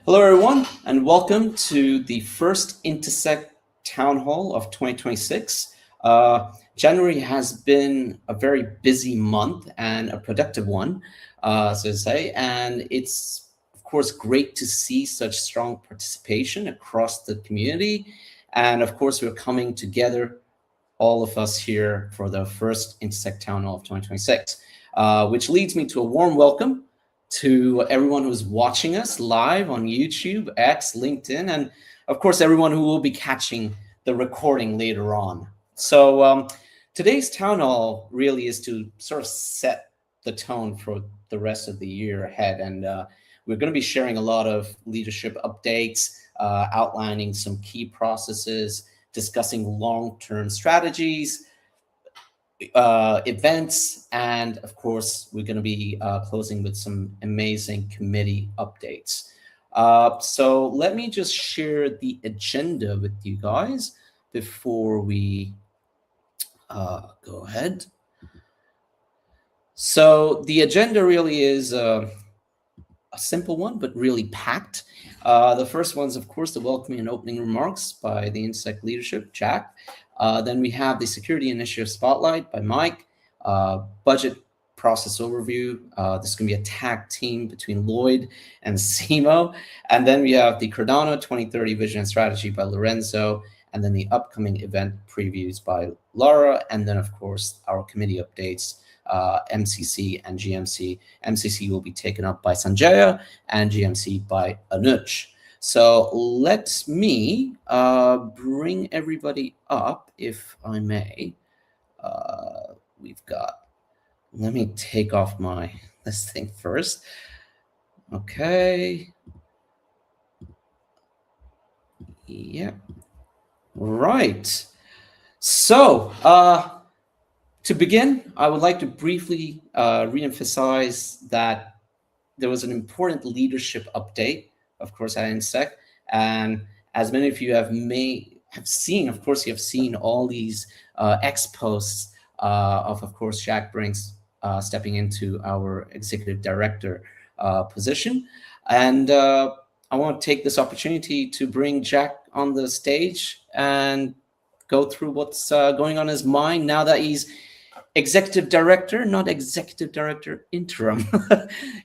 Hello, everyone, and welcome to the first Intersect Town Hall of 2026. January has been a very busy month and a productive one, so to say, and it's, of course, great to see such strong participation across the community. And of course, we're coming together, all of us here, for the first Intersect Town Hall of 2026, which leads me to a warm welcome to everyone who's watching us live on YouTube, X, LinkedIn, and of course, everyone who will be catching the recording later on. So today's town hall really is to sort of set the tone for the rest of the year ahead. And we're going to be sharing a lot of leadership updates, outlining some key processes, discussing long-term strategies, events, and of course, we're going to be closing with some amazing committee updates. So let me just share the agenda with you guys before we go ahead. So the agenda really is a simple one, but really packed. The first one's, of course, the welcoming and opening remarks by the Intersect leadership, Jack. Then we have the Security Initiative Spotlight by Mike, budget process overview. This is going to be a tag team between Lloyd and Simo. And then we have the Cardano 2030 Vision and Strategy by Lorenzo, and then the upcoming event previews by Laura, and then, of course, our committee updates, MCC and GMC. MCC will be taken up by Sanjaya and GMC by Anuj. So let me bring everybody up, if I may. Let me take off this thing first. Okay. Yeah. Right. So to begin, I would like to briefly reemphasize that there was an important leadership update, of course, at Intersect. And as many of you have seen, of course, you have seen all these X posts of course, Jack Brinks stepping into our executive director position. And I want to take this opportunity to bring Jack on the stage and go through what's going on in his mind now that he's executive director, not executive director interim.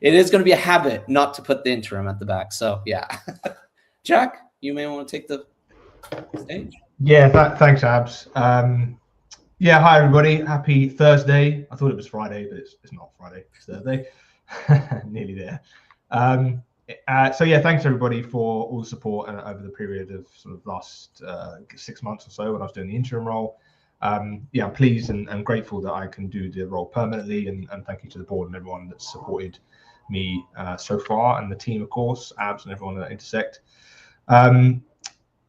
It is going to be a habit not to put the interim at the back. So yeah, Jack, you may want to take the stage. Yeah, thanks, Abs. Yeah, hi everybody. Happy Thursday. I thought it was Friday, but it's not Friday. It's Thursday. Nearly there. So yeah, thanks everybody for all the support over the period of sort of last 6 months or so when I was doing the interim role. Yeah, I'm pleased and grateful that I can do the role permanently, and thank you to the board and everyone that's supported me so far, and the team, of course, Abs and everyone at Intersect.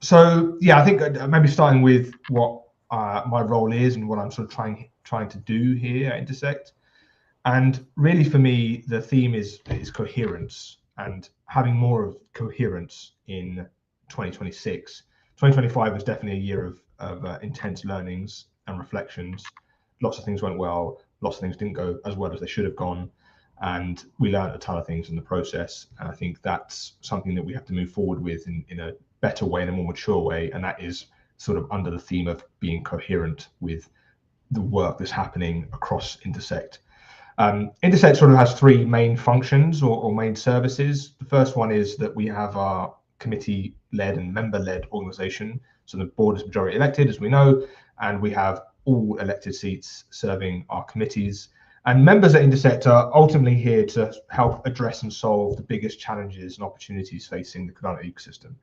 So yeah, I think maybe starting with what my role is and what I'm sort of trying to do here at Intersect. And really for me, the theme is coherence, and having more of coherence in 2026. 2025 was definitely a year of intense learnings and reflections. Lots of things went well, lots of things didn't go as well as they should have gone, and we learned a ton of things in the process. And I think that's something that we have to move forward with in a better way, in a more mature way, and that is sort of under the theme of being coherent with the work that's happening across Intersect. Intersect sort of has three main functions or main services. The first one is that we have our committee-led and member-led organization. So the board is majority elected, as we know, and we have all elected seats serving our committees. And members at Intersect are ultimately here to help address and solve the biggest challenges and opportunities facing the Cardano ecosystem.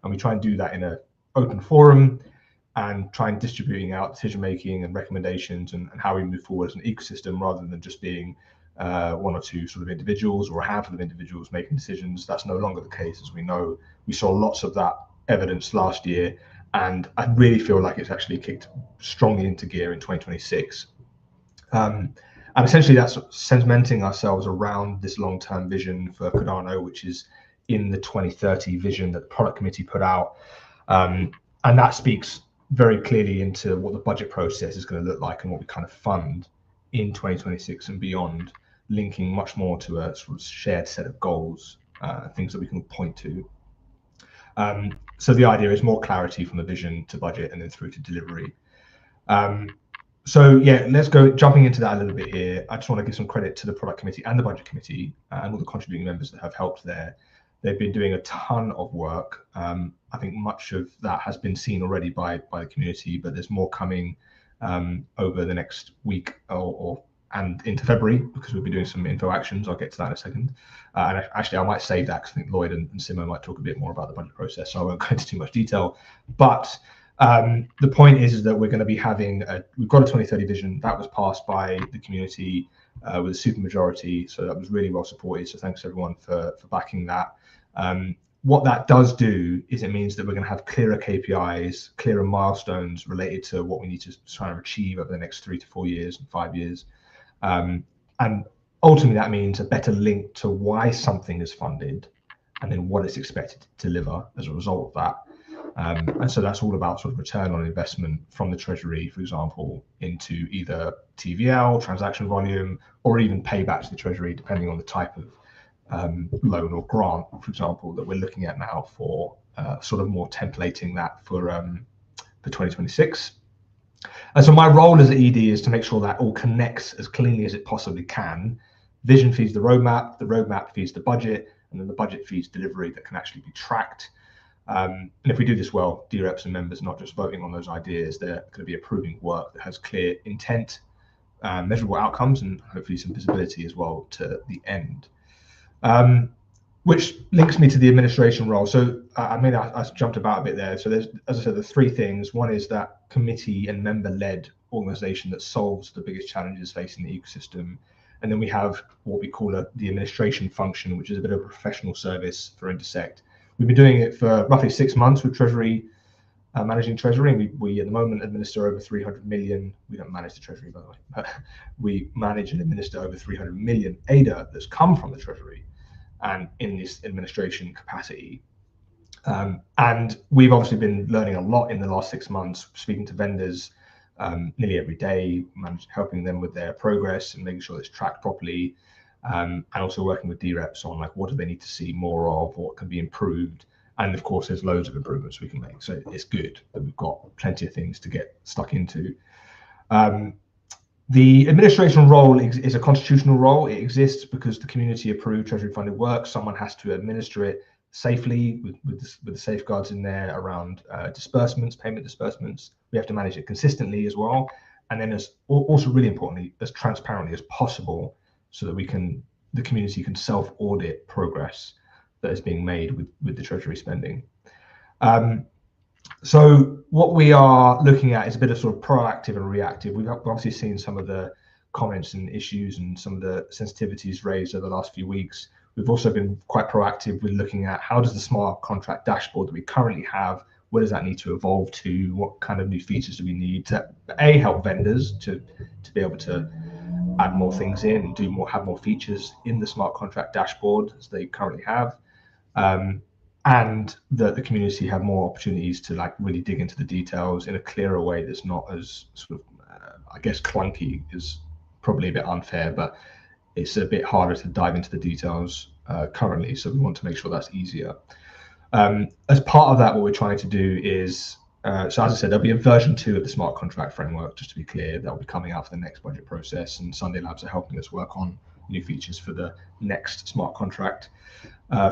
And we try and do that in an open forum and try and distributing out decision-making and recommendations and how we move forward as an ecosystem, rather than just being one or two sort of individuals or a handful of individuals making decisions. That's no longer the case, as we know. We saw lots of that evidence last year, and I really feel like it's actually kicked strongly into gear in 2026. And essentially that's segmenting ourselves around this long-term vision for Cardano, which is in the 2030 vision that the product committee put out. And that speaks very clearly into what the budget process is going to look like and what we kind of fund in 2026 and beyond, linking much more to a sort of shared set of goals, things that we can point to. So the idea is more clarity from the vision to budget and then through to delivery. So yeah, let's go jumping into that a little bit here. I just want to give some credit to the product committee and the budget committee and all the contributing members that have helped there. They've been doing a ton of work. I think much of that has been seen already by the community, but there's more coming over the next week and into February, because we'll be doing some info actions. I'll get to that in a second. And actually, I might save that because I think Lloyd and Simo might talk a bit more about the budget process, so I won't go into too much detail. But the point is that we're going to be having, we've got a 2030 vision that was passed by the community with a super majority, so that was really well supported. So thanks everyone for backing that. What that does do is it means that we're going to have clearer KPIs, clearer milestones related to what we need to try and achieve over the next 3 to 4 years and 5 years. And ultimately that means a better link to why something is funded and then what it's expected to deliver as a result of that. And so that's all about sort of return on investment from the Treasury, for example, into either TVL, transaction volume, or even payback to the Treasury, depending on the type of loan or grant, for example, that we're looking at now for sort of more templating that for 2026. And so my role as an ED is to make sure that all connects as cleanly as it possibly can. Vision feeds the roadmap feeds the budget, and then the budget feeds delivery that can actually be tracked. And if we do this well, DREPs and members not just voting on those ideas, they're going to be approving work that has clear intent, measurable outcomes, and hopefully some visibility as well to the end. Which links me to the administration role. So I jumped about a bit there. So there's, as I said, there's 3 things. One is that committee and member-led organization that solves the biggest challenges facing the ecosystem. And then we have what we call the administration function, which is a bit of a professional service for Intersect. We've been doing it for roughly 6 months with Treasury, managing Treasury. And we at the moment administer over 300 million. We don't manage the Treasury, by the way, but we manage and administer over 300 million ADA that's come from the Treasury and in this administration capacity. And we've obviously been learning a lot in the last 6 months, speaking to vendors nearly every day, helping them with their progress and making sure it's tracked properly, and also working with DREPs on like what do they need to see more of, what can be improved. And of course, there's loads of improvements we can make. So it's good that we've got plenty of things to get stuck into. The administration role is a constitutional role. It exists because the community approved Treasury funded work. Someone has to administer it safely with the safeguards in there around disbursements, payment disbursements. We have to manage it consistently as well. And then as also really importantly, as transparently as possible, so that the community can self-audit progress that is being made with the Treasury spending. So what we are looking at is a bit of sort of proactive and reactive. We've obviously seen some of the comments and issues and some of the sensitivities raised over the last few weeks. We've also been quite proactive with looking at how does the smart contract dashboard that we currently have, where does that need to evolve to? What kind of new features do we need to help vendors to be able to add more things in and have more features in the smart contract dashboard as they currently have. And that the community have more opportunities to like really dig into the details in a clearer way that's not as sort of, I guess clunky is probably a bit unfair, but it's a bit harder to dive into the details currently. So we want to make sure that's easier. As part of that, what we're trying to do is, so as I said, there'll be a version 2 of the smart contract framework, just to be clear, that'll be coming out for the next budget process, and Sunday Labs are helping us work on new features for the next smart contract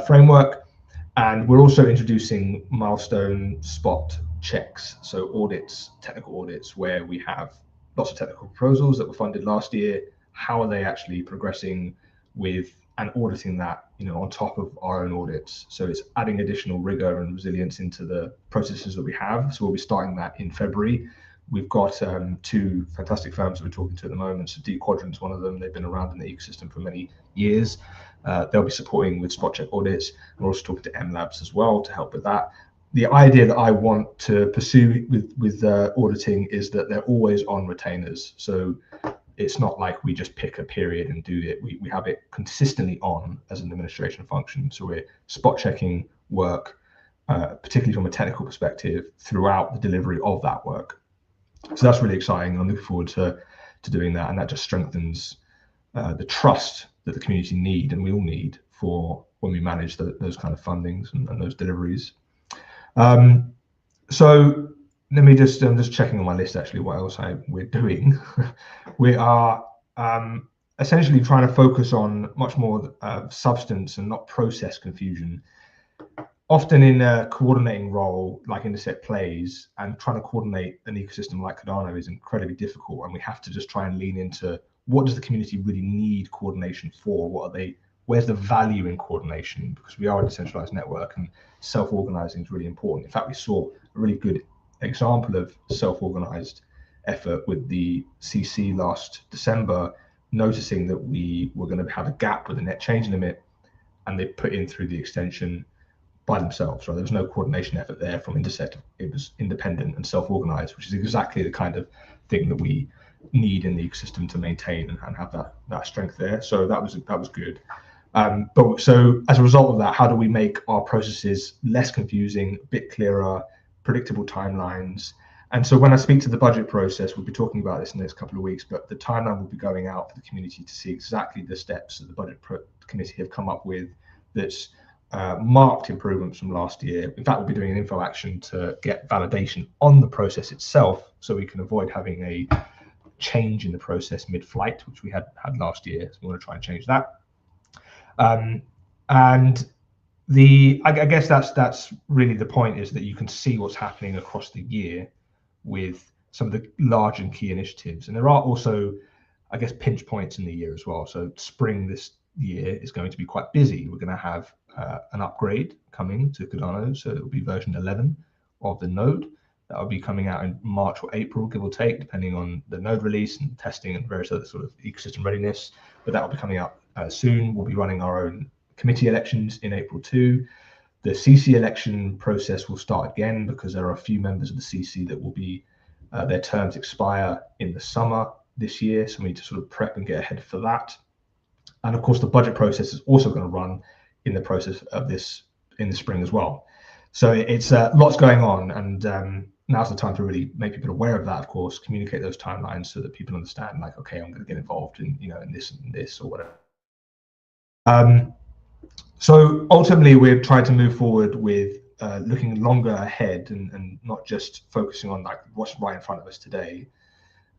framework. And we're also introducing milestone spot checks, so audits, technical audits, where we have lots of technical proposals that were funded last year. How are they actually progressing with and auditing that, on top of our own audits? So it's adding additional rigor and resilience into the processes that we have. So we'll be starting that in February. We've got 2 fantastic firms that we're talking to at the moment. So Deep Quadrant's one of them. They've been around in the ecosystem for many years. They'll be supporting with spot check audits. We're also talking to M Labs as well to help with that. The idea that I want to pursue with auditing is that they're always on retainers. So it's not like we just pick a period and do it. We have it consistently on as an administration function. So we're spot checking work, particularly from a technical perspective, throughout the delivery of that work. So that's really exciting. I'm looking forward to doing that, and that just strengthens the trust that the community need and we all need for when we manage those kind of fundings and those deliveries. So let me just, I'm just checking on my list actually what else we're doing. We are essentially trying to focus on much more substance and not process confusion. Often in a coordinating role like Intersect plays, and trying to coordinate an ecosystem like Cardano is incredibly difficult, and we have to just try and lean into what does the community really need coordination for? What are they? Where's the value in coordination? Because we are a decentralized network, and self-organizing is really important. In fact, we saw a really good example of self-organized effort with the CC last December, noticing that we were going to have a gap with the net change limit, and they put in through the extension by themselves. Right, there was no coordination effort there from Intersect. It was independent and self-organized, which is exactly the kind of thing that we need in the ecosystem to maintain and have that strength there. So that was good. But so as a result of that, how do we make our processes less confusing, a bit clearer, predictable timelines? And so when I speak to the budget process, we'll be talking about this in the next couple of weeks, but the timeline will be going out for the community to see exactly the steps that the budget committee have come up with that's marked improvements from last year. In fact, we'll be doing an info action to get validation on the process itself, so we can avoid having a change in the process mid-flight, which we had last year. So we want to try and change that. And I guess that's really the point, is that you can see what's happening across the year with some of the large and key initiatives. And there are also, I guess, pinch points in the year as well. So spring this year is going to be quite busy. We're going to have an upgrade coming to Cardano, so it will be version 11 of the node. That will be coming out in March or April, give or take, depending on the node release and testing and various other sort of ecosystem readiness. But that will be coming out soon. We'll be running our own committee elections in April too. The CC election process will start again because there are a few members of the CC that will be their terms expire in the summer this year, so we need to sort of prep and get ahead for that. And of course, the budget process is also going to run in the process of this in the spring as well. So it's lots going on, and now's the time to really make people aware of that. Of course, communicate those timelines so that people understand, like, okay, I'm going to get involved in in this and this or whatever. So ultimately, we're trying to move forward with looking longer ahead and not just focusing on like what's right in front of us today,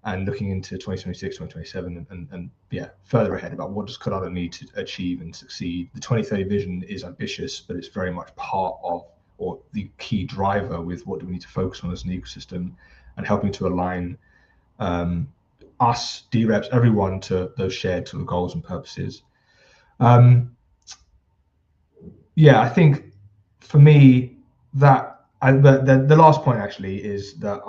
and looking into 2026, 2027, and yeah, further ahead about what does Cardano need to achieve and succeed. The 2030 vision is ambitious, but it's very much part of, or the key driver with what do we need to focus on as an ecosystem, and helping to align us, D-Reps, everyone to those shared sort of goals and purposes. Yeah, I think for me that the last point actually is that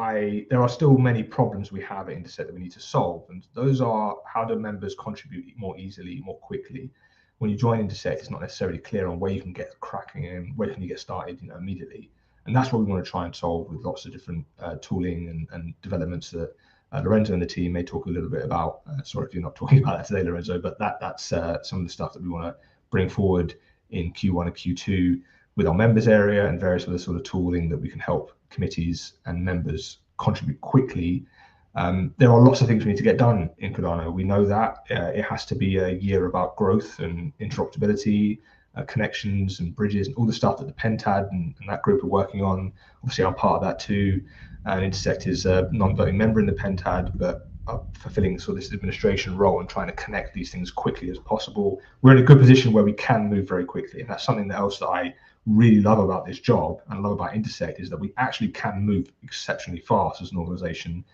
there are still many problems we have at Intersect that we need to solve, and those are how do members contribute more easily, more quickly. When you join Intersect, it's not necessarily clear on where you can get cracking and where can you get started, immediately. And that's what we want to try and solve with lots of different tooling and developments that Lorenzo and the team may talk a little bit about. Sorry if you're not talking about that today, Lorenzo, but that's some of the stuff that we want to bring forward in Q1 and Q2 with our members area and various other sort of tooling that we can help committees and members contribute quickly. There are lots of things we need to get done in Cardano. We know that it has to be a year about growth and interoperability, connections and bridges, and all the stuff that the Pentad and that group are working on. Obviously, I'm part of that too. And Intersect is a non-voting member in the Pentad, but fulfilling sort of this administration role and trying to connect these things quickly as possible. We're in a good position where we can move very quickly, and that's something else that I really love about this job and love about Intersect, is that we actually can move exceptionally fast as an organization,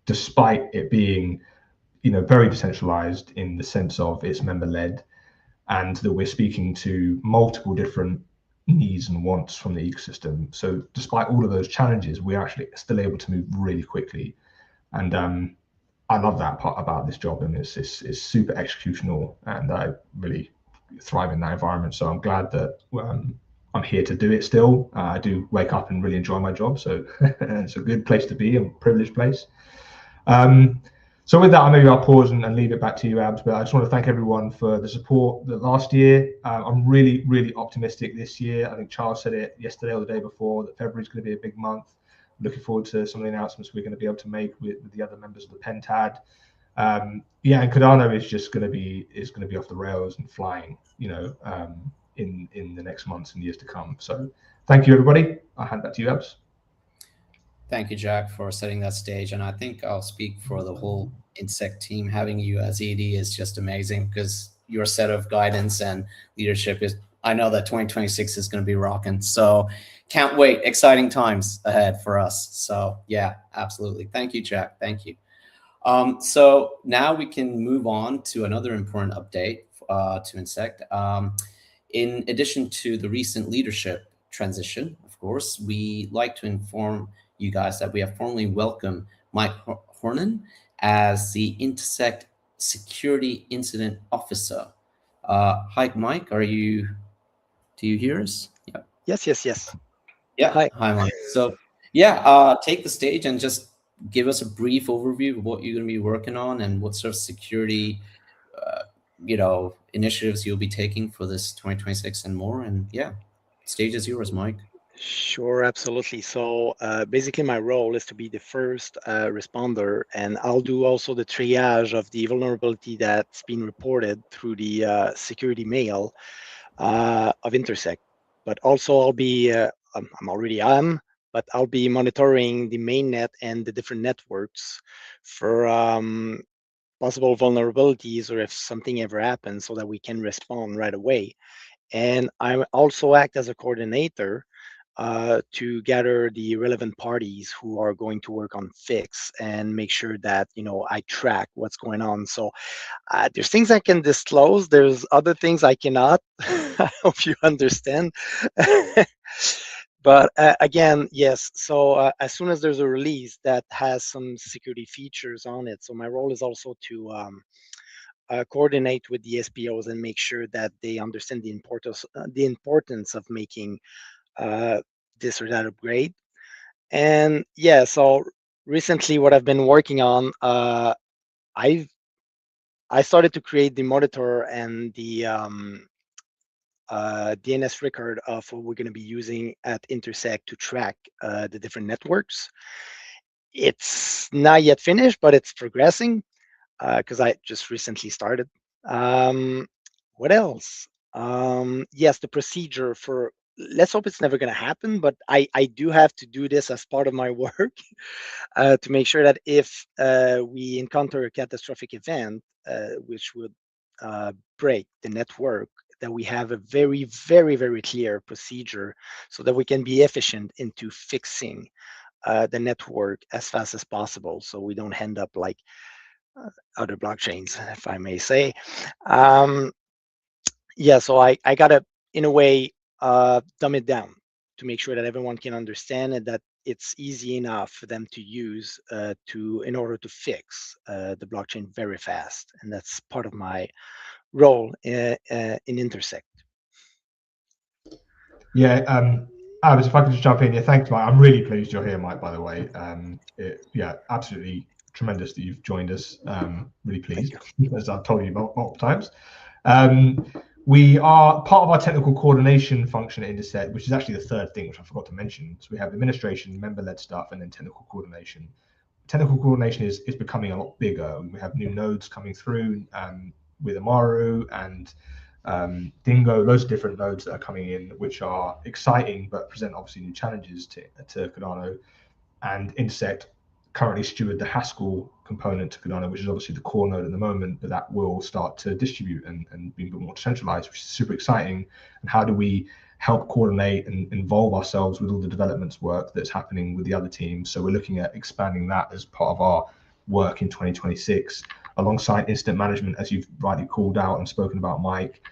despite it being very decentralized in the sense of it's member-led, and that we're speaking to multiple different needs and wants from the ecosystem. So despite all of those challenges, we're actually still able to move really quickly, and I love that part about this job, and it's super executional, and I really thrive in that environment. So I'm glad that I'm here to do it still. I do wake up and really enjoy my job, so it's a good place to be, a privileged place. So with that, maybe I'll pause and leave it back to you, Abs. But I just want to thank everyone for the support that last year. I'm really, really optimistic this year. I think Charles said it yesterday or the day before that February is going to be a big month. Looking forward to some of the announcements we're going to be able to make with the other members of the Pentad. Yeah, and Cardano is just going to be off the rails and flying, in the next months and years to come. So Thank you, everybody. I'll hand back to you, Abs. Thank you, Jack, for setting that stage. And I think I'll speak for the whole Insect team. Having you as ED is just amazing because your set of guidance and leadership is, I know that 2026 is going to be rocking. So can't wait. Exciting times ahead for us. So yeah, absolutely. Thank you, Jack. Thank you. So now we can move on to another important update to Insect. In addition to the recent leadership transition, of course, we like to inform you guys that we have formally welcomed Mike Hornan as the Intersect Security Incident Officer. Hi, Mike. Do you hear us? Yeah. Yes. Yeah. Hi. Hi, Mike. So, yeah, take the stage and just give us a brief overview of what you're going to be working on and what sort of security, uh, initiatives you'll be taking for this 2026 and more. And yeah, stage is yours, Mike. Sure, absolutely. So basically, my role is to be the first responder, and I'll do also the triage of the vulnerability that's been reported through the security mail of Intersect. But also, I'm already am, but I'll be monitoring the mainnet and the different networks for possible vulnerabilities or if something ever happens so that we can respond right away. And I also act as a coordinator to gather the relevant parties who are going to work on fix and make sure that I track what's going on. So there's things I can disclose. There's other things I cannot. I hope you understand. But again, yes. So as soon as there's a release that has some security features on it, so my role is also to coordinate with the SPOs and make sure that they understand the importance of making uh, this or that upgrade. And yeah, so recently, what I've been working on, I started to create the monitor and the DNS record of what we're going to be using at Intersect to track the different networks. It's not yet finished, but it's progressing because I just recently started. Um, what else? Yes, the procedure for. Let's hope it's never going to happen, but I do have to do this as part of my work to make sure that if we encounter a catastrophic event which would break the network, that we have a very, very, very clear procedure so that we can be efficient into fixing the network as fast as possible, so we don't end up like other blockchains, if I may say. Um, yeah, so I gotta, in a way, dumb it down to make sure that everyone can understand and that it's easy enough for them to use in order to fix the blockchain very fast. And that's part of my role in Intersect. Yeah, Abs, if I could just jump in. Yeah, thanks, Mike. I'm really pleased you're here, Mike, by the way. Yeah, absolutely tremendous that you've joined us. Really pleased, as I've told you multiple times. We are part of our technical coordination function at Intersect, which is actually the third thing, which I forgot to mention. So we have administration, member-led stuff, and then technical coordination. Technical coordination is becoming a lot bigger. We have new nodes coming through with Amaru and Dingo, loads of different nodes that are coming in, which are exciting, but present obviously new challenges to Cardano. And Intersect currently steward the Haskell component to Cardano, which is obviously the core node at the moment, but that will start to distribute and be a bit more decentralized, which is super exciting. And how do we help coordinate and involve ourselves with all the developments work that's happening with the other teams? So we're looking at expanding that as part of our work in 2026, alongside incident management, as you've rightly called out and spoken about, Mike.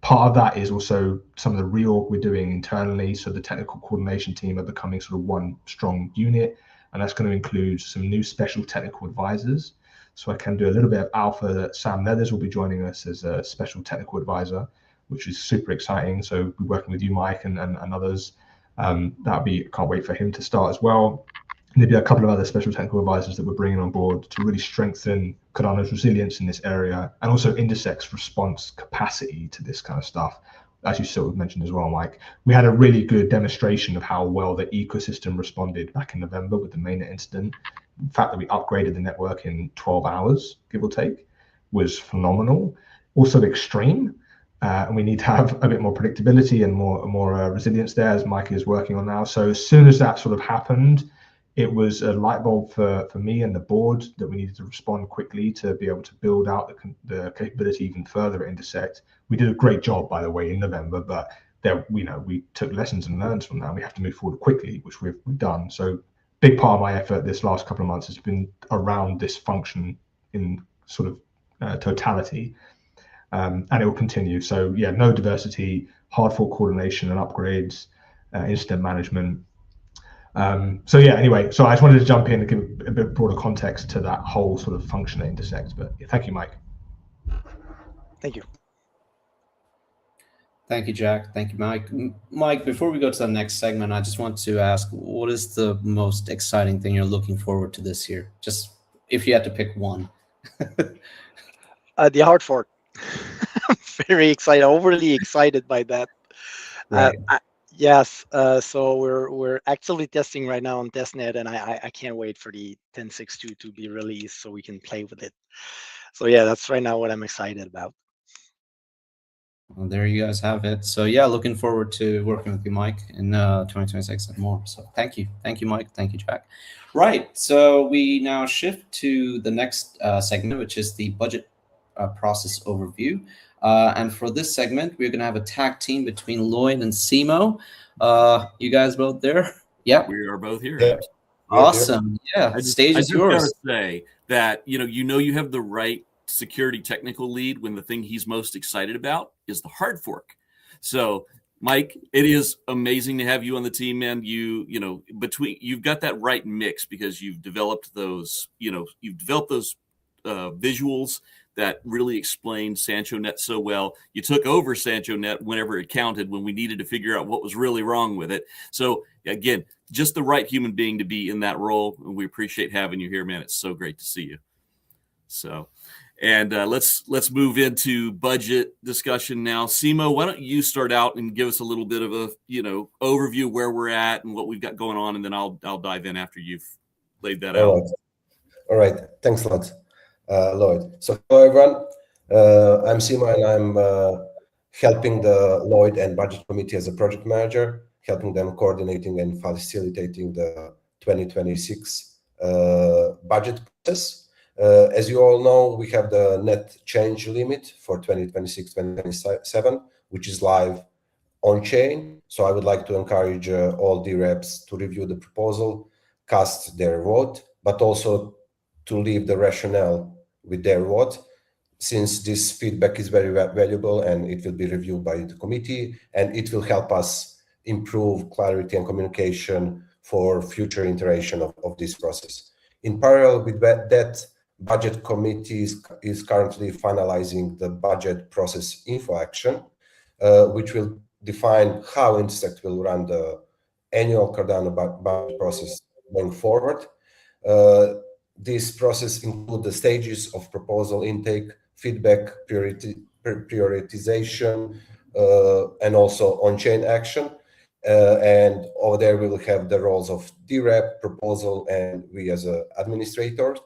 Part of that is also some of the reorg we're doing internally. So the technical coordination team are becoming sort of one strong unit, and that's going to include some new special technical advisors. So I can do a little bit of alpha that Sam Leathers will be joining us as a special technical advisor, which is super exciting. So we're working with you, Mike, and others. Can't wait for him to start as well. Maybe a couple of other special technical advisors that we're bringing on board to really strengthen Cardano's resilience in this area, and also Intersect's response capacity to this kind of stuff. As you sort of mentioned as well, Mike, we had a really good demonstration of how well the ecosystem responded back in November with the mainnet incident. The fact that we upgraded the network in 12 hours, give or take, was phenomenal. Also extreme, And we need to have a bit more predictability and more resilience there, as Mike is working on now. So as soon as that sort of happened, it was a light bulb for me and the board that we needed to respond quickly to be able to build out the capability even further at Intersect. We did a great job, by the way, in November, but there, we took lessons and learned from that. We have to move forward quickly, which we've done. So big part of my effort this last couple of months has been around this function in sort of totality. And it will continue. So yeah, node diversity, hard fork coordination and upgrades, incident management. So yeah, anyway, so I just wanted to jump in and give a bit broader context to that whole sort of function at Intersect. But yeah, thank you, Mike. Thank you. Thank you, Jack. Thank you, Mike. Mike, before we go to the next segment, I just want to ask, what is the most exciting thing you're looking forward to this year? Just if you had to pick one. The hard fork. I'm very excited, overly excited by that. Right. Yes. So we're actively testing right now on testnet, and I can't wait for the 10.6.2 to be released so we can play with it. So yeah, that's right now what I'm excited about. Well, there you guys have it. So yeah, looking forward to working with you, Mike, in 2026 and more. So thank you, Mike, thank you, Jack. Right. So we now shift to the next segment, which is the budget process overview. And for this segment, we're going to have a tag team between Lloyd and Simo. You guys both there? Yeah. We are both here. Yeah. Awesome. Yeah. Stage is yours. I just got to say that, you have the right security technical lead when the thing he's most excited about is the hard fork. So, Mike, it is amazing to have you on the team, man. You've got that right mix because you've developed those visuals that really explained SanchoNet so well. You took over SanchoNet whenever it counted, when we needed to figure out what was really wrong with it. So again, just the right human being to be in that role. And we appreciate having you here, man. It's so great to see you. So, and let's move into budget discussion now. Simo, why don't you start out and give us a little bit of a overview of where we're at and what we've got going on, and then I'll dive in after you've laid that out. All right. Thanks a lot, Lloyd. So hello everyone. I'm Simo, and I'm helping the Lloyd and Budget Committee as a project manager, helping them coordinating and facilitating the 2026 budget process. As you all know, we have the net change limit for 2026-2027, which is live on chain. So I would like to encourage all the reps to review the proposal, cast their vote, but also to leave the rationale with their vote, since this feedback is very valuable and it will be reviewed by the committee, and it will help us improve clarity and communication for future iteration of this process. In parallel with that, Budget Committee is currently finalizing the budget process info action, which will define how Intersect will run the annual Cardano budget process going forward. This process includes the stages of proposal intake, feedback, prioritization, and also on-chain action. And over there, we will have the roles of DREP, proposal, and we as administrators.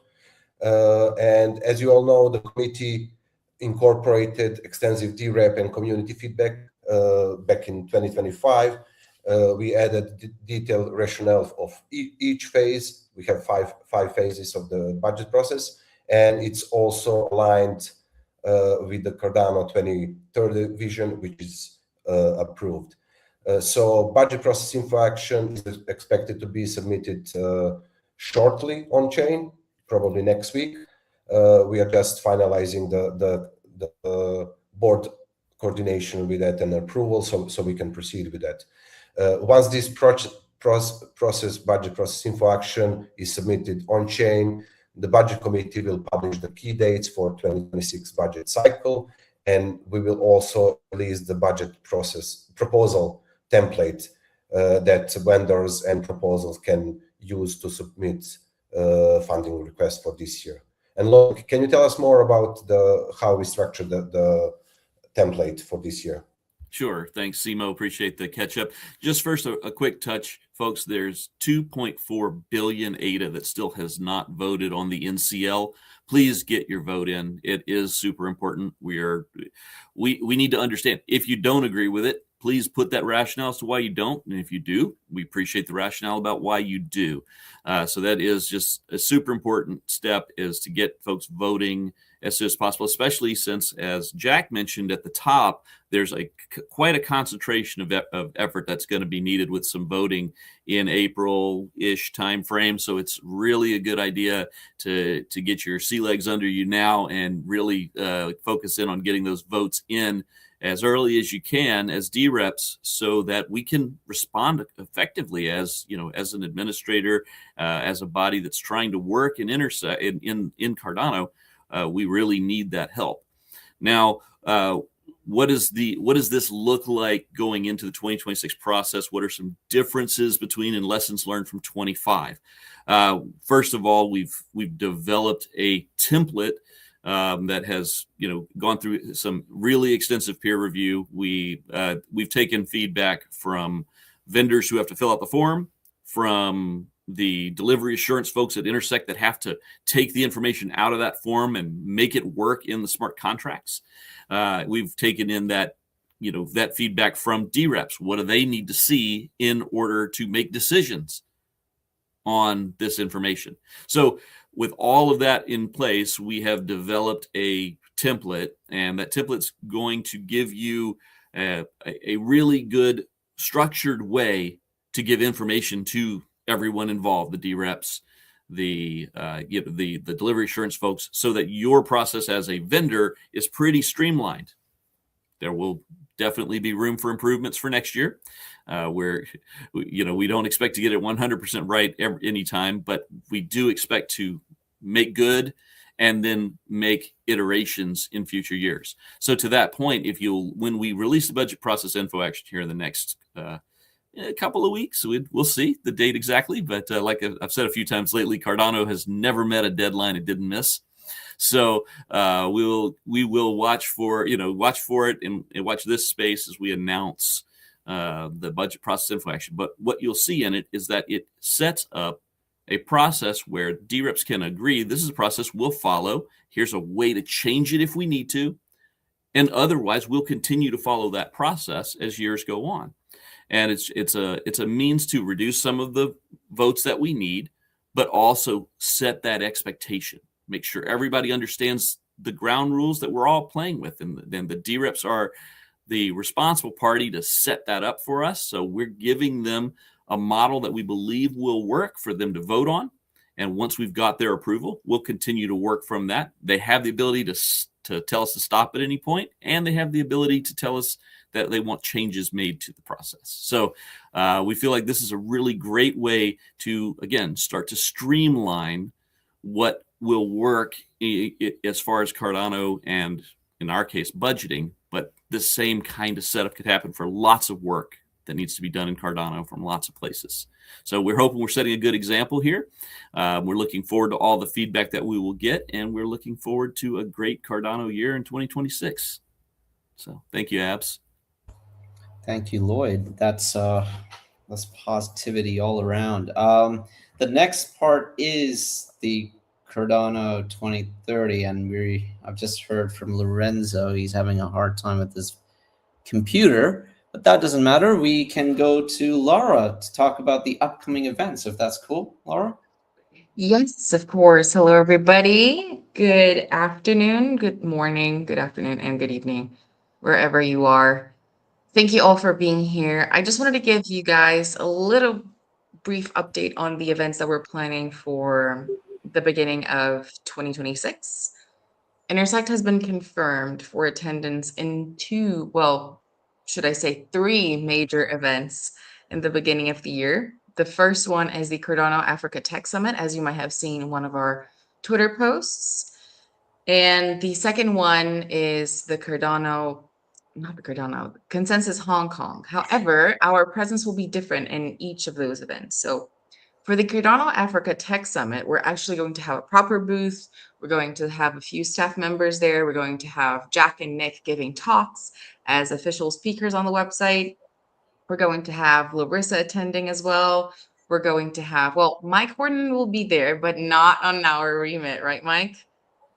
And as you all know, the committee incorporated extensive DREP and community feedback back in 2025. We added detailed rationale of each phase. We have five phases of the budget process, and it's also aligned with the Cardano 2030 vision, which is approved. So budget process info action is expected to be submitted shortly on chain, probably next week. We are just finalizing the board coordination with that and approval, so we can proceed with that. Once this budget process info action is submitted on chain, the budget committee will publish the key dates for 2026 budget cycle, and we will also release the budget process proposal template that vendors and proposals can use to submit funding requests for this year. And Lloyd, can you tell us more about how we structured the template for this year? Sure. Thanks, Simo. Appreciate the catch up. Just first, a quick touch, folks. There's 2.4 billion ADA that still has not voted on the NCL please get your vote in. It is super important. We need to understand. If you don't agree with it, please put that rationale as to why you don't. And if you do, we appreciate the rationale about why you do. So that is just a super important step, is to get folks voting as soon as possible, especially since, as Jack mentioned at the top, there's quite a concentration of effort that's going to be needed with some voting in April-ish timeframe. So it's really a good idea to get your sea legs under you now and really focus in on getting those votes in as early as you can as DREPs, so that we can respond effectively as, you know, as an administrator, as a body that's trying to work in Intersect in Cardano. We really need that help. Now, what does this look like going into the 2026 process? What are some differences between and lessons learned from 25? First of all, we've developed a template that has, you know, gone through some really extensive peer review. We've taken feedback from vendors who have to fill out the form, from the delivery assurance folks at Intersect that have to take the information out of that form and make it work in the smart contracts. We've taken in that, you know, that feedback from DREPs. What do they need to see in order to make decisions on this information? So with all of that in place, we have developed a template, and that template's going to give you a really good structured way to give information to everyone involved, the DREPs, the delivery assurance folks, so that your process as a vendor is pretty streamlined. There will definitely be room for improvements for next year, where, you know, we don't expect to get it 100% right anytime, but we do expect to make good and then make iterations in future years. So to that point, when we release the budget process info action here in the next a couple of weeks, we'll see the date exactly, but like I've said a few times lately, Cardano has never met a deadline it didn't miss. So we will watch for it and watch this space as we announce the budget process info action. But what you'll see in it is that it sets up a process where DREPs can agree, this is a process we'll follow. Here's a way to change it if we need to. And otherwise, we'll continue to follow that process as years go on. And it's a means to reduce some of the votes that we need, but also set that expectation. Make sure everybody understands the ground rules that we're all playing with. And then the DREPs are the responsible party to set that up for us. So we're giving them a model that we believe will work for them to vote on. And once we've got their approval, we'll continue to work from that. They have the ability to tell us to stop at any point, and they have the ability to tell us that they want changes made to the process. So we feel like this is a really great way to, again, start to streamline what will work as far as Cardano and, in our case, budgeting. But the same kind of setup could happen for lots of work that needs to be done in Cardano from lots of places. So we're hoping we're setting a good example here. We're looking forward to all the feedback that we will get, and we're looking forward to a great Cardano year in 2026. So thank you, Abs. Thank you, Lloyd. That's positivity all around. The next part is the Cardano 2030, and I've just heard from Lorenzo he's having a hard time with his computer, but that doesn't matter. We can go to Laura to talk about the upcoming events, if that's cool. Laura? Yes, of course. Hello, everybody. Good afternoon, good morning, good afternoon, and good evening, wherever you are. Thank you all for being here. I just wanted to give you guys a little brief update on the events that we're planning for the beginning of 2026. Intersect has been confirmed for attendance in three major events in the beginning of the year. The first one is the Cardano Africa Tech Summit, as you might have seen in one of our Twitter posts. And the second one is the Consensus Hong Kong. However, our presence will be different in each of those events. So for the Cardano Africa Tech Summit, we're actually going to have a proper booth. We're going to have a few staff members there. We're going to have Jack and Nick giving talks as official speakers on the website. We're going to have Larissa attending as well. We're going to have, Mike Horton will be there, but not on our remit, right, Mike?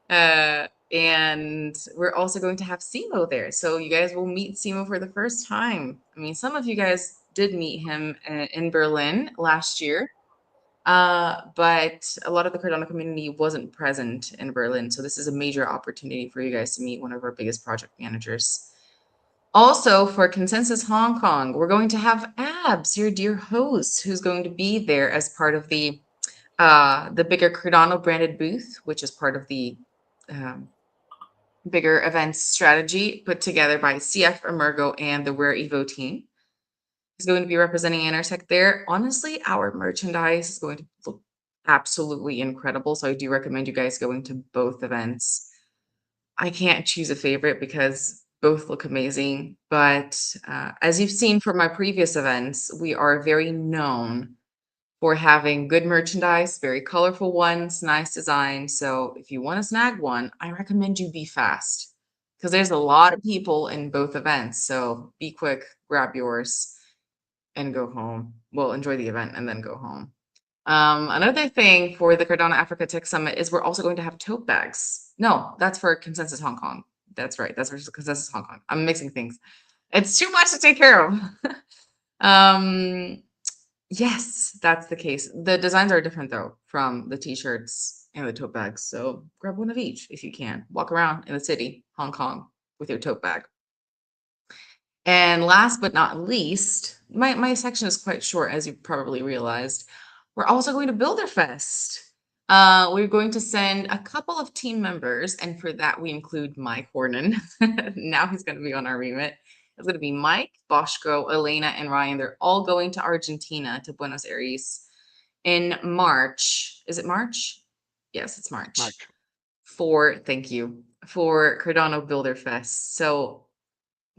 And we're also going to have Simo there. So you guys will meet Simo for the first time. I mean, some of you guys did meet him in Berlin last year. But a lot of the Cardano community wasn't present in Berlin. So this is a major opportunity for you guys to meet one of our biggest project managers. Also, for Consensus Hong Kong, we're going to have Abs, your dear host, who's going to be there as part of the bigger Cardano branded booth, which is part of the bigger events strategy put together by CF Emergo and the Rare Evo team. He's going to be representing Intersect there. Honestly, our merchandise is going to look absolutely incredible. So I do recommend you guys going to both events. I can't choose a favorite because both look amazing. But as you've seen from my previous events, we are very known for having good merchandise, very colorful ones, nice design. So if you want to snag one, I recommend you be fast because there's a lot of people in both events. So be quick, grab yours and go home. Well, enjoy the event and then go home. Another thing for the Cardano Africa Tech Summit is we're also going to have tote bags. No, that's for Consensus Hong Kong. That's right. That's for Consensus Hong Kong. I'm mixing things. It's too much to take care of. Yes, that's the case. The designs are different though from the t-shirts and the tote bags. So grab one of each if you can. Walk around in the city, Hong Kong, with your tote bag. And last but not least, my section is quite short, as you probably realized. We're also going to Builderfest. We're going to send a couple of team members, and for that we include Mike Hornan. Now he's going to be on our remit. It's going to be Mike, Boschko, Elena, and Ryan. They're all going to Argentina, to Buenos Aires in March. Is it March? Yes, it's March. Thank you, for Cardano Builderfest. So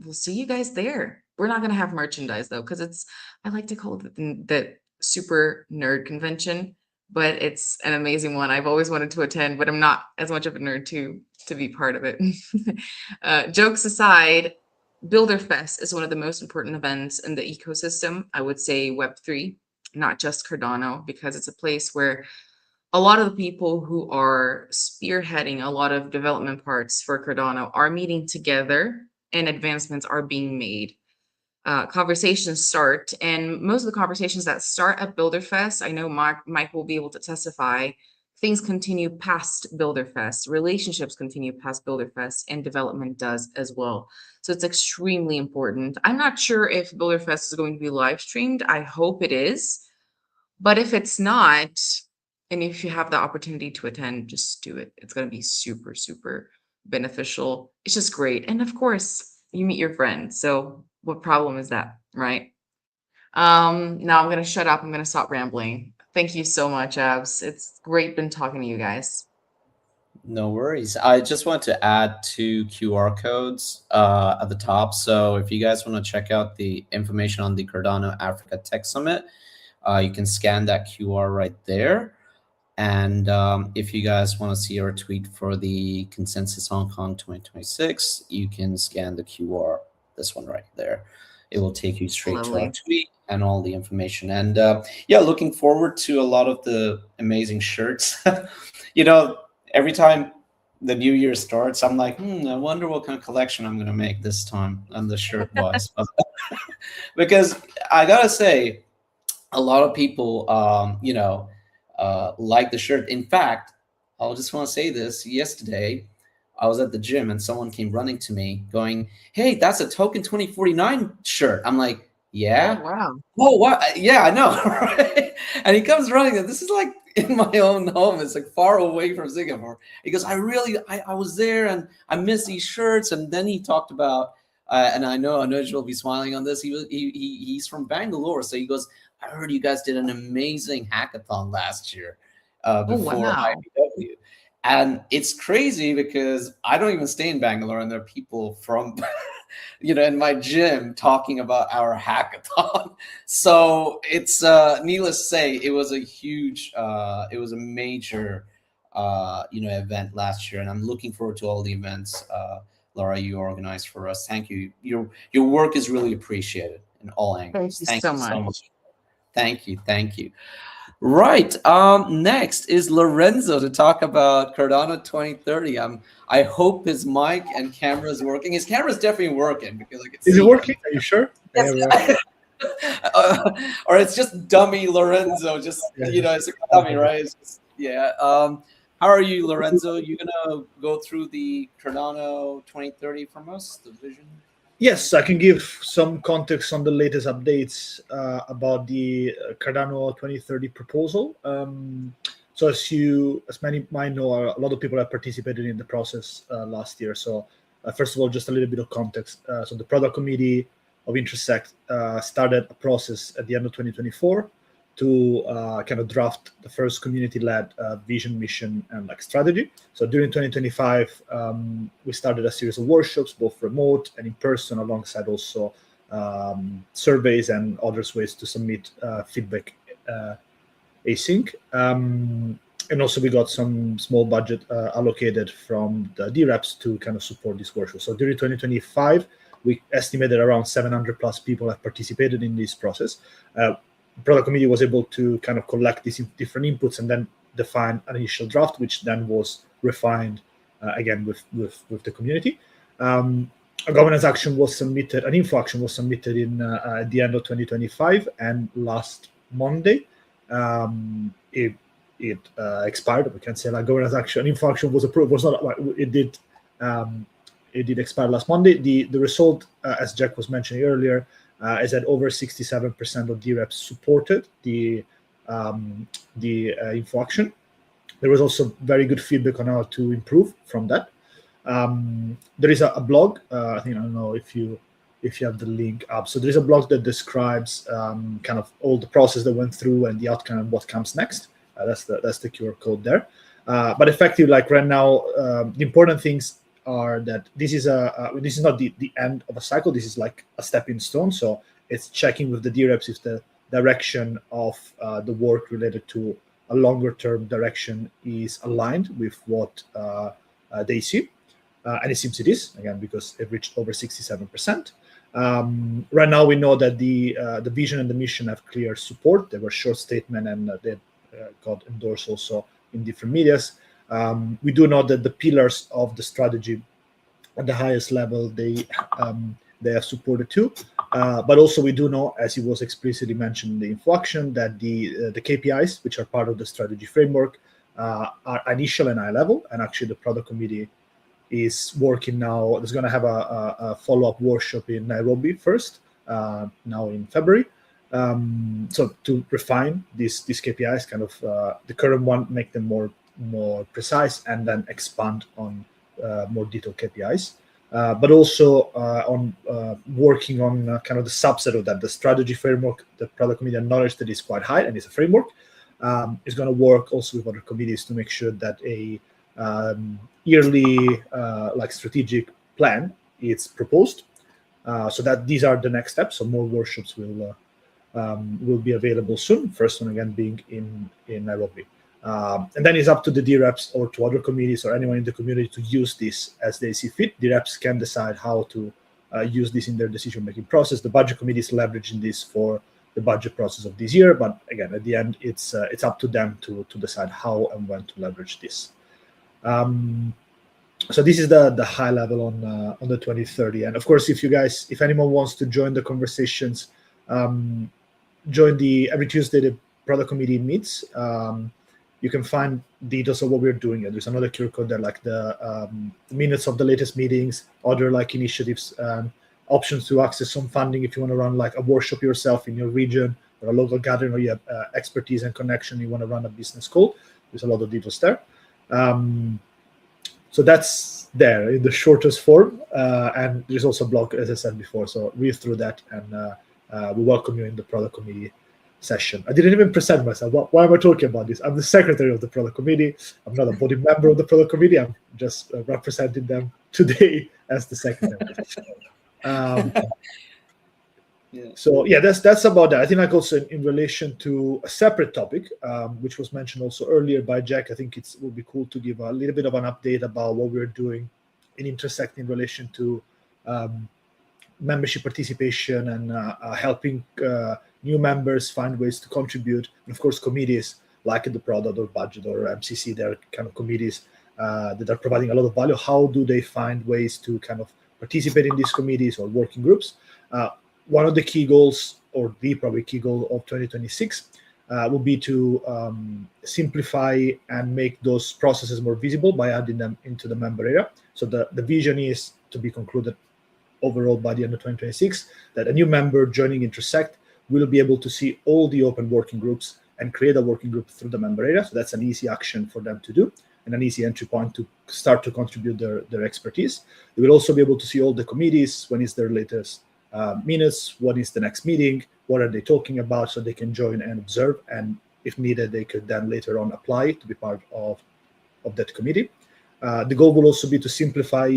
we'll see you guys there. We're not going to have merchandise though, because I like to call it the super nerd convention, but it's an amazing one. I've always wanted to attend, but I'm not as much of a nerd to be part of it. Jokes aside, Builderfest is one of the most important events in the ecosystem. I would say Web3, not just Cardano, because it's a place where a lot of the people who are spearheading a lot of development parts for Cardano are meeting together and advancements are being made. Conversations start, and most of the conversations that start at Builderfest, I know Mike will be able to testify, things continue past Builderfest, relationships continue past Builderfest, and development does as well. So it's extremely important. I'm not sure if Builderfest is going to be live streamed. I hope it is. But if it's not, and if you have the opportunity to attend, just do it. It's going to be super, super beneficial. It's just great. And of course, you meet your friends. So what problem is that, right? Now I'm going to shut up. I'm going to stop rambling. Thank you so much, Abs. It's great been talking to you guys. No worries. I just want to add 2 QR codes at the top. So if you guys want to check out the information on the Cardano Africa Tech Summit, you can scan that QR right there. And if you guys want to see our tweet for the Consensus Hong Kong 2026, you can scan the QR, this one right there. It will take you straight to our tweet and all the information. And yeah, looking forward to a lot of the amazing shirts. You know, every time the new year starts, I'm like, I wonder what kind of collection I'm going to make this time on the shirt wise. Because I got to say, a lot of people, you know, like the shirt. In fact, I just want to say this. Yesterday, I was at the gym and someone came running to me going, "Hey, that's a Token 2049 shirt." I'm like, "Yeah." Oh, wow. Oh, what? Yeah, I know. Right? And he comes running, and this is like in my own home. It's like far away from Singapore. He goes, I was there and I miss these shirts. And then he talked about, and I know Anuj will be smiling on this. He's from Bangalore. So he goes, I heard you guys did an amazing hackathon last year before IBW. And it's crazy because I don't even stay in Bangalore, and there are people from, you know, in my gym talking about our hackathon. So it's needless to say, it was a huge, it was a major, you know, event last year, and I'm looking forward to all the events, Laura, you organized for us. Thank you. Your work is really appreciated in all angles. Thank you so much. Thank you. Thank you. Right. Next is Lorenzo to talk about Cardano 2030. I hope his mic and camera is working. His camera is definitely working because I can see Is it him. working? Are you sure? Yes. Or it's just dummy Lorenzo. Just it's a dummy, right? It's just, yeah. How are you, Lorenzo? You gonna go through the Cardano 2030 from us, the vision? Yes, I can give some context on the latest updates about the Cardano 2030 proposal. So as many might know, a lot of people have participated in the process last year. So first of all, just a little bit of context. So the product committee of Intersect started a process at the end of 2024 to kind of draft the first community-led vision, mission, and strategy. So during 2025, we started a series of workshops, both remote and in person, alongside also surveys and other ways to submit feedback async. And also we got some small budget allocated from the DREPs to kind of support this workshop. So during 2025, we estimated around 700 plus people have participated in this process. Product committee was able to kind of collect these different inputs and then define an initial draft, which then was refined again with the community. A governance action was submitted, an info action was submitted in at the end of 2025, and last Monday it expired. We can say governance action, info action was approved. Was not it did expire last Monday. The result, as Jack was mentioning earlier, is that over 67% of DREPs supported the info action. There was also very good feedback on how to improve from that. There is a blog. I don't know if you have the link up. So there is a blog that describes kind of all the process that went through and the outcome and what comes next. That's the QR code there. But effectively, right now, the important things are that this is not the end of a cycle. This is like a stepping stone. So it's checking with the DREPs if the direction of the work related to a longer term direction is aligned with what they see. And it seems it is, again, because it reached over 67%. Right now, we know that the vision and the mission have clear support. There were short statement and they got endorsed also in different medias. We do know that the pillars of the strategy at the highest level they have supported too, but also we do know, as it was explicitly mentioned in the info action, that the KPIs, which are part of the strategy framework, are initial and high level, and actually the product committee is working now. There's going to have a follow-up workshop in Nairobi first, now in February. So to refine these KPIs, kind of the current one, make them more precise, and then expand on more detailed KPIs. But also on working on kind of the subset of that, the strategy framework. The product committee acknowledged that it's quite high and it's a framework. It's going to work also with other committees to make sure that a yearly strategic plan is proposed, so that these are the next steps. So more workshops will be available soon. First one again being in Nairobi, and then it's up to the DREPs or to other committees or anyone in the community to use this as they see fit. DREPs can decide how to use this in their decision-making process. The budget committee is leveraging this for the budget process of this year, but again, at the end, it's up to them to decide how and when to leverage this. So this is the high level on the 2030, and of course, if anyone wants to join the conversations, join every Tuesday the product committee meets. You can find details of what we're doing, and there's another QR code there, like the minutes of the latest meetings, other initiatives, options to access some funding if you want to run a workshop yourself in your region or a local gathering, or you have expertise and connection, you want to run a business school. There's a lot of details there. So that's there in the shortest form, and there's also a blog, as I said before, so read through that, and we welcome you in the product committee session. I didn't even present myself. Why am I talking about this? I'm the secretary of the product committee. I'm not a body member of the product committee. I'm just representing them today as the secretary. So yeah, that's about that. I think also in relation to a separate topic, which was mentioned also earlier by Jack, I think it would be cool to give a little bit of an update about what we're doing in Intersect in relation to membership participation and helping new members find ways to contribute, and of course committees like the product or budget or MCC, they're kind of committees that are providing a lot of value. How do they find ways to kind of participate in these committees or working groups? One of the key goals, or the probably key goal of 2026, will be to simplify and make those processes more visible by adding them into the member area. So the vision is to be concluded overall by the end of 2026, that a new member joining Intersect will be able to see all the open working groups and create a working group through the member area. So that's an easy action for them to do and an easy entry point to start to contribute their expertise. They will also be able to see all the committees, when is their latest minutes, what is the next meeting, what are they talking about, so they can join and observe, and if needed, they could then later on apply to be part of that committee. The goal will also be to simplify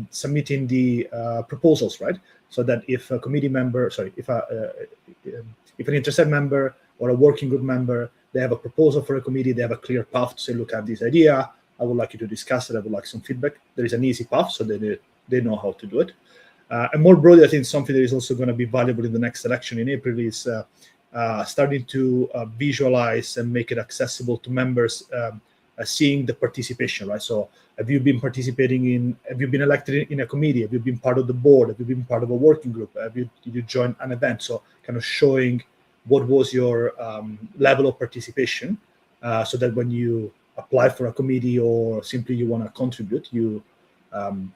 submitting the proposals, right? So that if a committee member, if an Intersect member or a working group member, they have a proposal for a committee, they have a clear path to say, look, I have this idea, I would like you to discuss it, I would like some feedback. There is an easy path, so they know how to do it. And more broadly, I think something that is also going to be valuable in the next election in April is starting to visualize and make it accessible to members, seeing the participation, right? So have you been elected in a committee? Have you been part of the board? Have you been part of a working group? Did you join an event? So kind of showing what was your level of participation, so that when you apply for a committee or simply you want to contribute,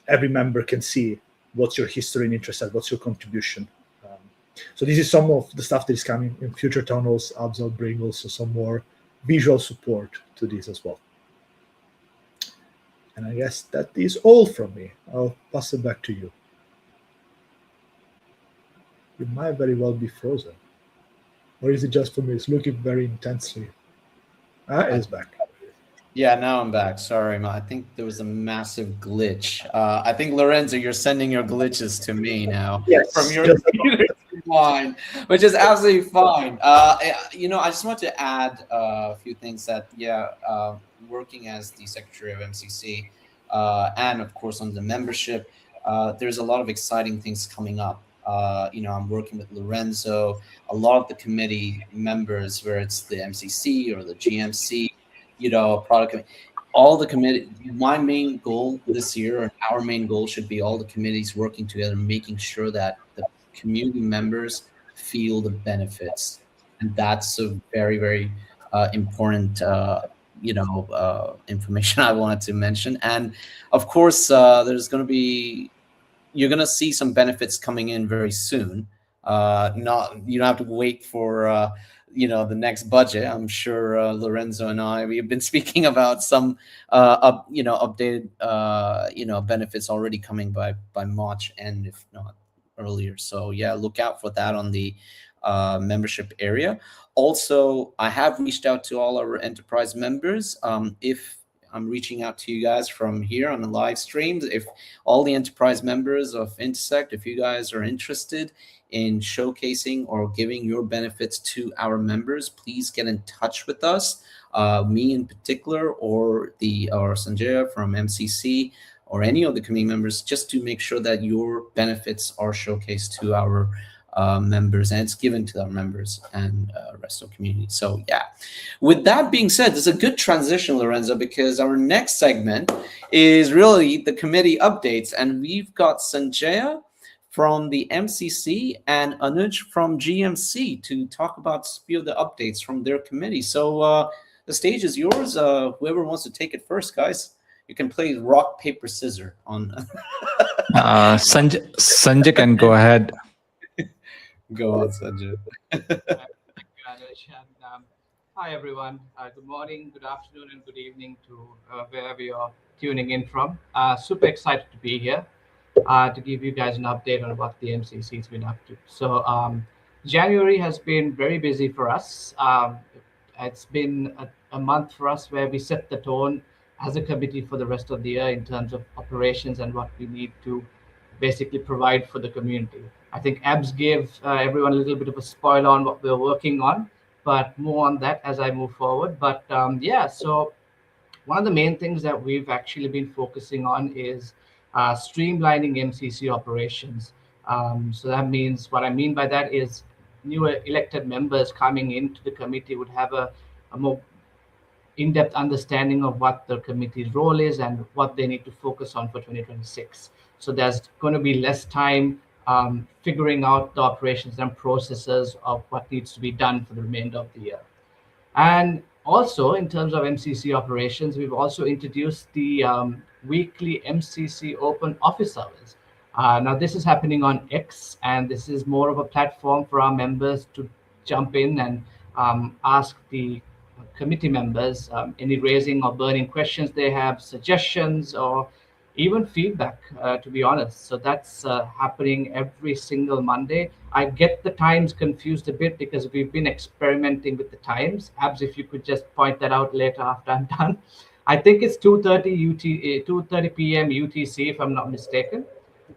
every member can see what's your history and interest, what's your contribution. So this is some of the stuff that is coming in future town halls. Abs will bring also some more visual support to this as well. And I guess that is all from me. I'll pass it back to you. You might very well be frozen. Or is it just for me? It's looking very intensely. It's back. Yeah, now I'm back. Sorry, I think there was a massive glitch. I think, Lorenzo, you're sending your glitches to me now. Yes. From your computer to mine, which is absolutely fine. I just want to add a few things that, working as the secretary of MCC, and of course on the membership, there's a lot of exciting things coming up. I'm working with Lorenzo, a lot of the committee members, where it's the MCC or the GMC, product, all the committee. My main goal this year, and our main goal, should be all the committees working together, making sure that the community members feel the benefits, and that's a very, very important information I wanted to mention. And of course, you're going to see some benefits coming in very soon. You don't have to wait for the next budget. I'm sure Lorenzo and we have been speaking about some updated benefits already coming by March end, if not earlier. So yeah, look out for that on the membership area. Also, I have reached out to all our enterprise members. If I'm reaching out to you guys from here on the live streams, if all the enterprise members of Intersect, if you guys are interested in showcasing or giving your benefits to our members, please get in touch with us, me in particular, or Sanjaya from MCC, or any of the community members, just to make sure that your benefits are showcased to our members, and it's given to our members and rest of the community. So yeah, with that being said, there's a good transition, Lorenzo, because our next segment is really the committee updates, and we've got Sanjaya from the MCC and Anuj from GMC to talk about a few of the updates from their committee. So the stage is yours. Whoever wants to take it first, guys. You can play rock, paper, scissors on. Sanjay can go ahead. Go on, Sanjay. Thank you, Anuj. And, hi, everyone. Good morning, good afternoon, and good evening to wherever you're tuning in from. Super excited to be here to give you guys an update on what the MCC's been up to. So January has been very busy for us. It's been a month for us where we set the tone as a committee for the rest of the year in terms of operations and what we need to basically provide for the community. I think Abs gave everyone a little bit of a spoiler on what we're working on, but more on that as I move forward. But so one of the main things that we've actually been focusing on is streamlining MCC operations. So that means, what I mean by that is new elected members coming into the committee would have a more in-depth understanding of what the committee's role is and what they need to focus on for 2026. So there's going to be less time figuring out the operations and processes of what needs to be done for the remainder of the year. And also, in terms of MCC operations, we've also introduced the weekly MCC open office hours. Now, this is happening on X, and this is more of a platform for our members to jump in and ask the committee members any raising or burning questions they have, suggestions, or even feedback, to be honest. So that's happening every single Monday. I get the times confused a bit because we've been experimenting with the times. Abs, if you could just point that out later after I'm done. I think it's 2:30 p.m. UTC, if I'm not mistaken.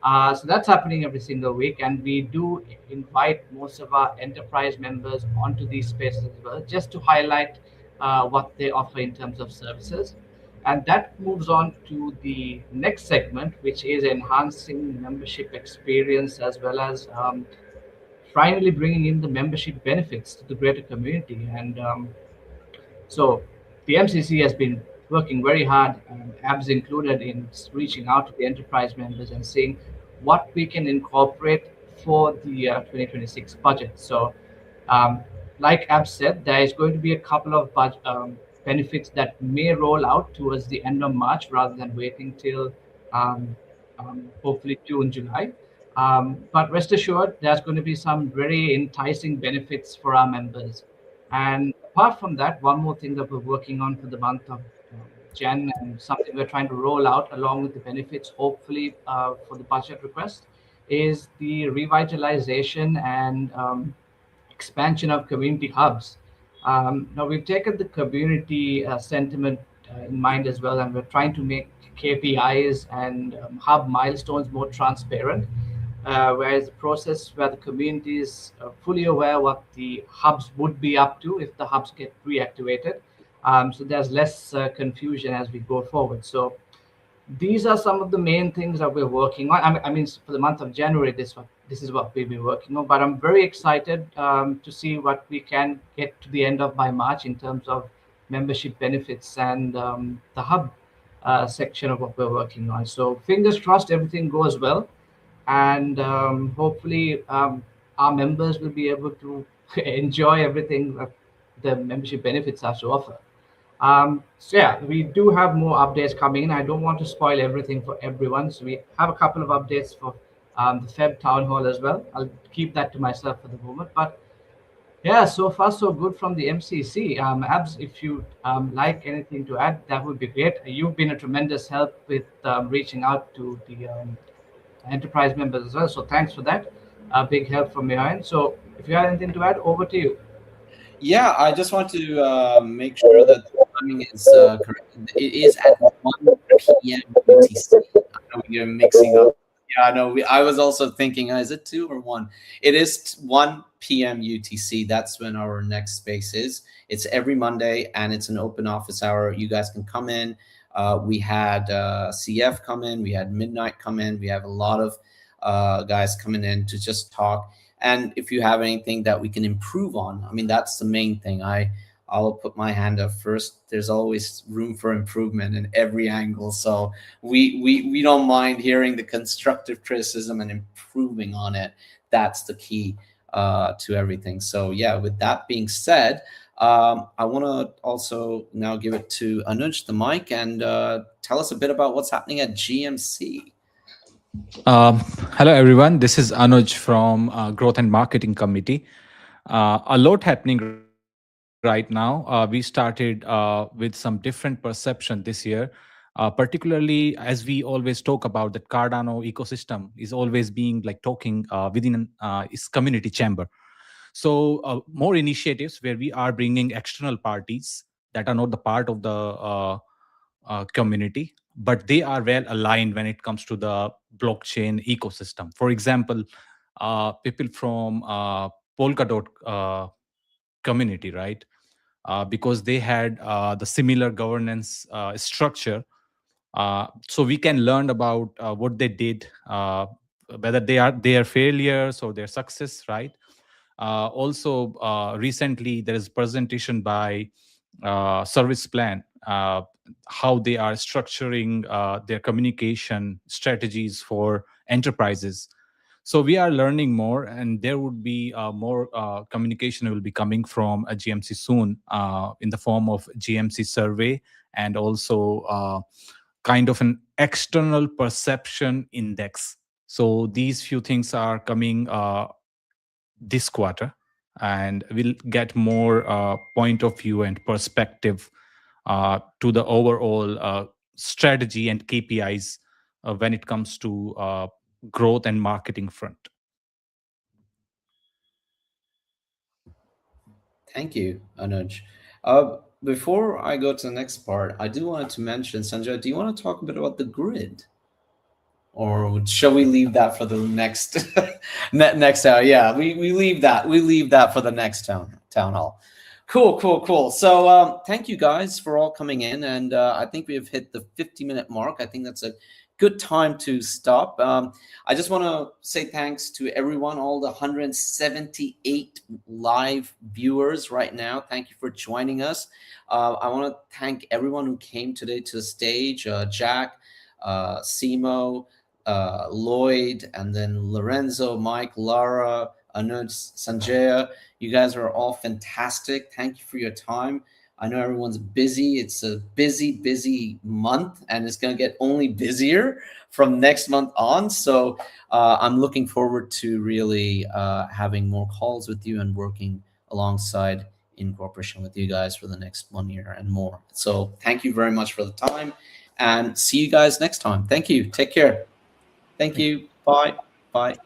So that's happening every single week, and we do invite most of our enterprise members onto these spaces as well, just to highlight what they offer in terms of services. And that moves on to the next segment, which is enhancing membership experience as well as finally bringing in the membership benefits to the greater community. And so the MCC has been working very hard, abs included, in reaching out to the enterprise members and seeing what we can incorporate for the 2026 budget. So like abs said, there is going to be a couple of benefits that may roll out towards the end of March rather than waiting till hopefully June, July. But rest assured, there's going to be some very enticing benefits for our members. And apart from that, one more thing that we're working on for the month of Jan, and something we're trying to roll out along with the benefits, hopefully for the budget request, is the revitalization and expansion of community hubs. Now we've taken the community sentiment in mind as well, and we're trying to make KPIs and hub milestones more transparent. Whereas the process where the community is fully aware what the hubs would be up to if the hubs get reactivated. So there's less confusion as we go forward. So these are some of the main things that we're working on. I mean, for the month of January, this is what we've been working on. But I'm very excited to see what we can get to the end of by March in terms of membership benefits and the hub section of what we're working on. So fingers crossed, everything goes well. And hopefully our members will be able to enjoy everything that the membership benefits have to offer. So yeah, we do have more updates coming in. I don't want to spoil everything for everyone. So we have a couple of updates for the Feb Town Hall as well. I'll keep that to myself for the moment. But yeah, so far so good from the MCC. Abs, if you like anything to add, that would be great. You've been a tremendous help with reaching out to the enterprise members as well. So thanks for that. A big help from your end. So if you have anything to add, over to you. Yeah, I just want to make sure that the timing is correct. It is at 1 p.m. UTC. I know you're mixing up. Yeah, I know. I was also thinking, is it 2 or 1? It is 1 p.m. UTC. That's when our next space is. It's every Monday, and it's an open office hour. You guys can come in. We had CF come in. We had Midnight come in. We have a lot of guys coming in to just talk. And if you have anything that we can improve on, I mean, that's the main thing. I'll put my hand up first. There's always room for improvement in every angle. So we don't mind hearing the constructive criticism and improving on it. That's the key to everything. So yeah, with that being said, I want to also now give it to Anuj, the mic, and tell us a bit about what's happening at GMC. Hello, everyone. This is Anuj from Growth and Marketing Committee. A lot happening right now. We started with some different perception this year, particularly as we always talk about that Cardano ecosystem is always being like talking within its community chamber. So more initiatives where we are bringing external parties that are not the part of the community, but they are well aligned when it comes to the blockchain ecosystem. For example, people from Polkadot community, right? Because they had the similar governance structure. So we can learn about what they did, whether they are their failures or their success, right? Also, recently there is a presentation by Service Plan, how they are structuring their communication strategies for enterprises. So we are learning more, and there would be more communication will be coming from a GMC soon in the form of GMC survey, and also kind of an external perception index. So these few things are coming this quarter, and we'll get more point of view and perspective to the overall strategy and KPIs when it comes to growth and marketing front. Thank you, Anuj. Before I go to the next part, I do want to mention, Sanjay, do you want to talk a bit about the grid? Or shall we leave that for the next next hour? Yeah, we leave that. We leave that for the next town hall. Cool. So thank you guys for all coming in, and I think we have hit the 50-minute mark. I think that's a good time to stop. I just want to say thanks to everyone, all the 178 live viewers right now. Thank you for joining us. I want to thank everyone who came today to the stage, Jack, Simo, Lloyd, and then Lorenzo, Mike, Lara, Anuj, Sanjaya. You guys are all fantastic. Thank you for your time. I know everyone's busy. It's a busy month, and it's going to get only busier from next month on. So I'm looking forward to really having more calls with you and working alongside in cooperation with you guys for the next 1 year and more. So thank you very much for the time, and see you guys next time. Thank you. Take care. Thank you. Bye. Bye.